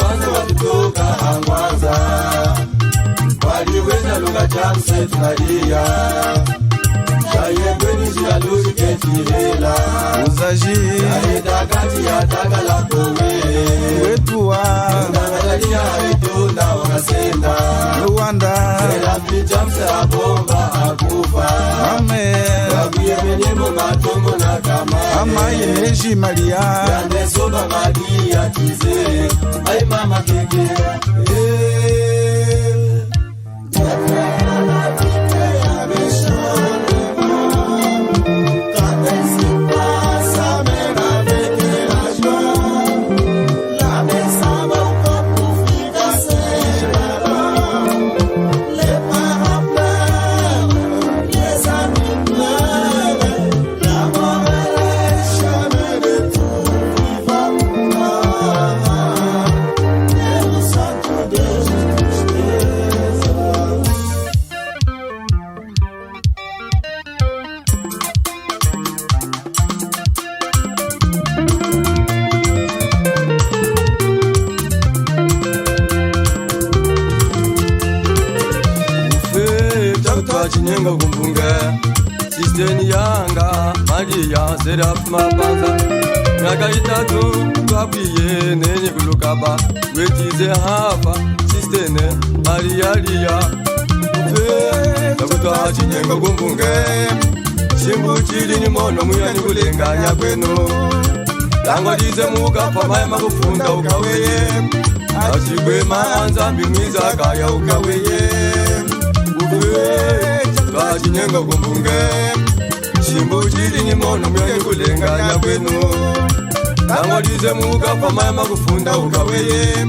kwanza wakitoka Mwanza waliweza lugha chamse tunalia Shayembeni zialuzi keti hela Uzaji Shayenda kati ya taka la kowe Wetua Unangadalia haitunda wakasenda Luanda Serafi chamse abomba akufa Ame Wabuye menimo matongo na kama Ama yeji malia Yande soba magia kize Ay mama keke Chinyenga kumbunga Sisteni yanga Maria Seraf mabanza Naka itatu Twabwiye nenye kulukaba Wetize hafa Sistene Maria Lia Ufe Takuta chinyenga kumbunga Shimbu chili ni mono muyani kulenganya kwenu Langwa dize muka pamaya makufunda ukaweye Achigwe maanza mbimiza kaya ukaweye Chinyenga kumbunge Shimbu chili ni mono mwenye kulenganya kwenu Tangolize muka pamaya makufunda ukaweye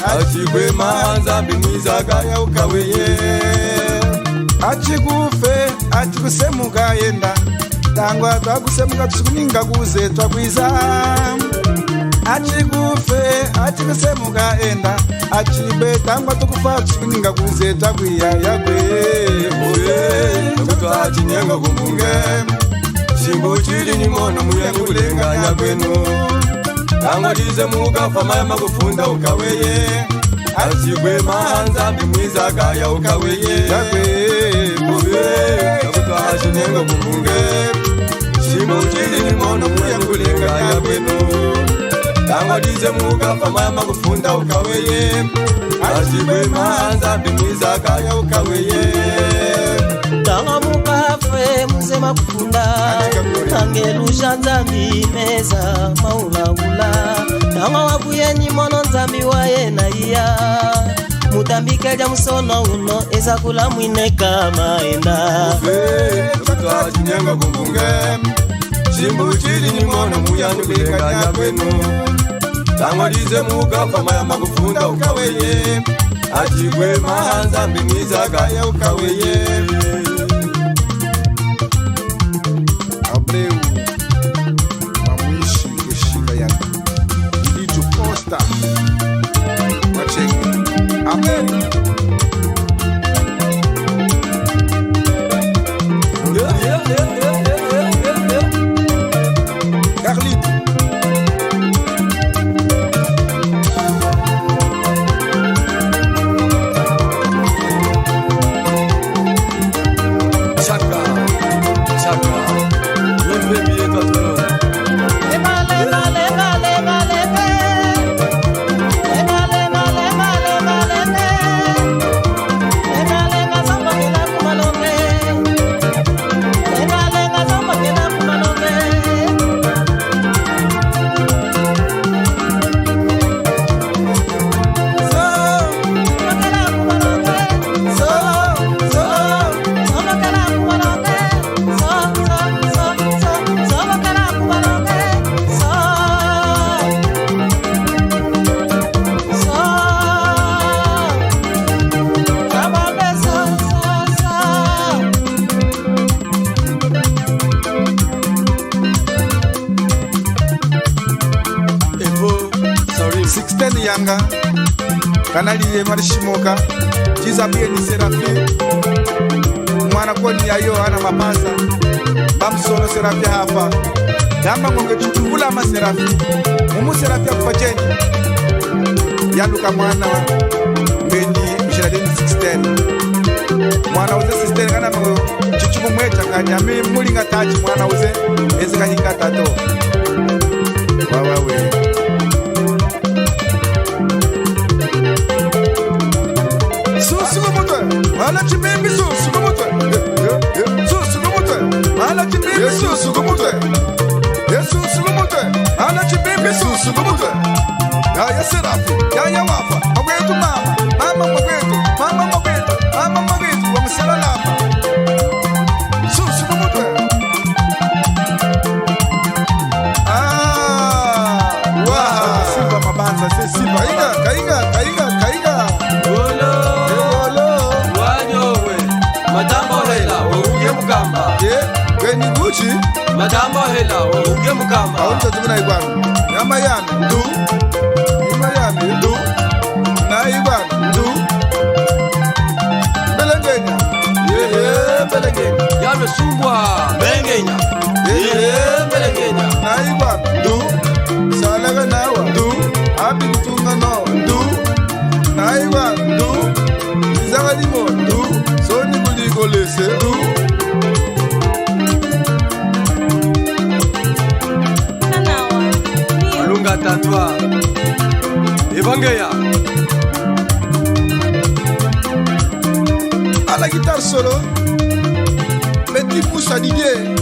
Achigwe maanza mbimiza kaya ukaweye Achigufe, achigusemuka yenda Tangwa twagusemuka tusukuninga kuze twakwiza Achigufe, achigusemuka yenda Achibe tangwa tukufa tusukuninga kuze twakwiya yagwe Takuta chinyenga kumbunge Shimbu chili ni mono mwenye kulenganya kwenu Tangolize muka pamaya makufunda ukaweye Achigwe maanza mbimiza kaya ukaweye Takuta chinyenga kumbunge Shimbu chili ni mono mwenye kulenganya kwenu Tangolize muka pamaya makufunda ukaweye Achigwe maanza mbimiza kaya ukaweye Tanga mukafe muzema kufunda Tangelusha nzambi meza maulaula Tanga wabuye ni mono nzambi waye na iya Mutambike ja musono uno eza kula mwine kama enda Takuta chinyenga kumbunge Shimbu chili ni mono muyani kulenganya kwenu Tangolize muka pamaya makufunda ukaweye Achigwe maanza mbimiza kaya ukaweye Abreu Mamuishi kushika yanga Ilitu posta Wachenge Abreu Carlito yanga kanaliye marishimoka jizabie ni Serafi mwana koni ya Yohana Mapasa bamsolo Serafi hafa gamba ngonge chuchukula ma Serafi mumu Serafi akufacheni yanduka mwana mbeni mshiradeni 16 mwana uze 16 kana mwe chichuku mweta kanyami mulinga tachi mwana uze ezi kanyinga tato wawawe susu kumutwe mala chimimbi susu kumutwe susu kumutwe mala chimimbi susu kumutwe susu kumutwe mala chimimbi susu kumutwe ya serafi ya wafa magwetu mama magwetu wa msala lapa susu kumutwe waha simba mabanza se simba kaiga Madambo hela uge mukamba kweni guchi Madambo hela uge mukamba aunta tumina igwanu yama yami ndu ima yami ndu na igwanu ndu belengenya belengenya Yame sumbwa belengenya belengenya na igwanu ndu salaga nawa ndu abi kutunga nawa ndu na igwanu ndu izanga limo ndu soni kuliko lese ndu Alunga tatwa Evangeya à la guitare solo, Petit Poussa Didier.